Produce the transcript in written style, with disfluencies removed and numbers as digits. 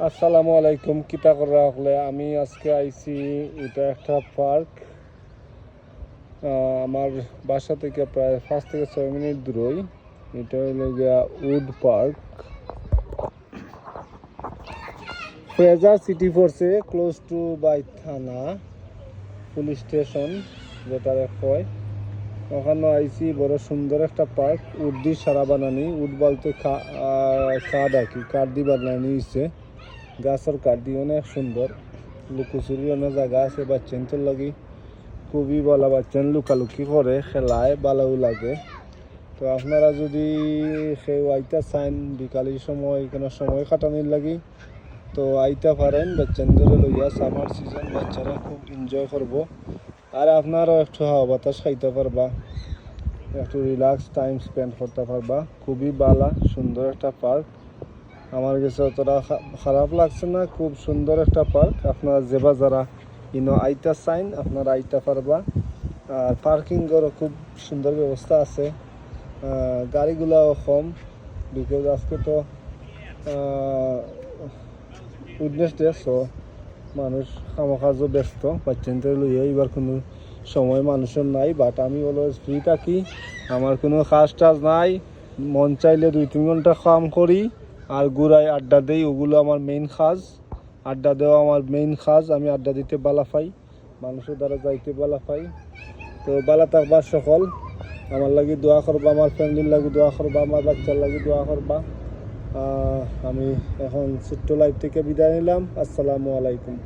আসসালামু আলাইকুম। কিতা করে রাখলে আমি আজকে আইছি, এটা একটা পার্ক। আমার বাসা থেকে প্রায় 5 থেকে 6 মিনিট দূরই। এটা হলো গিয়া উড পার্ক, ফ্রেজার সিটি ফোর্সে close to by thana police station যেটা হয়। ওখানে আইছি, বড় সুন্দর একটা পার্ক। উড দিয়ে সারা বানানি, উড বলতে কাঠ আর কি, কাঠ দিয়ে বানানি হয়েছে, গাছের কাঠ দিয়ে। অনেক সুন্দর, লুকোচুরির অনেক জায়গা আছে। বাচ্চাদের লাগি খুবই ভালো, বাচ্চান লুকালুকি করে খেলায়, ভালোও লাগে। তো আপনারা যদি সেই আইতা চাইন বিকালের সময় কোনো সময় কাটানোর লাগি, তো আইতা পারেন বাচ্চাদের লইয়া। সামার সিজন, বাচ্চারা খুব এনজয় করবো। আর আপনারাও একটু হাওয়া বাতাস খাইতে পারবা, একটু রিল্যাক্স টাইম স্পেন্ড করতে পারবা। খুবই ভালো সুন্দর একটা পার্ক। আমার কাছে অতটা খারাপ লাগছে না, খুব সুন্দর একটা পার্ক। আপনারা যেবা যারা আইতা চাইন আপনারা আইতা পারবা। আর পার্কিংয়েরও খুব সুন্দর ব্যবস্থা আছে, গাড়িগুলাও কম, বিকজ আজকে তো উইডনেসডে, সো মানুষ খামোখাজও ব্যস্ত। বাচ্চাদের লইয়া এবার কোনো সময় মানুষের নাই, বাট আমি অলওয়েজ ফ্রি থাকি। আমার কোনো কাজ টাজ নাই, মন চাইলে 2-3 ঘন্টা কাম করি আর ঘুরাই আড্ডা দেই। ওগুলো আমার মেইন কাজ, আড্ডা দেওয়া আমার মেইন কাজ। আমি আড্ডা দিতে বালা পাই, মানুষের দ্বারা যাইতে বালা পাই। তো বালা থাকবা সকল, আমার লাগি দোয়া করবা, আমার ফ্যামিলির লাগি দোয়া করবা, আমার বাচ্চার লাগি দোয়া করবা। আমি এখন ছোট্ট লাইফ থেকে বিদায় নিলাম। আসসালামু আলাইকুম।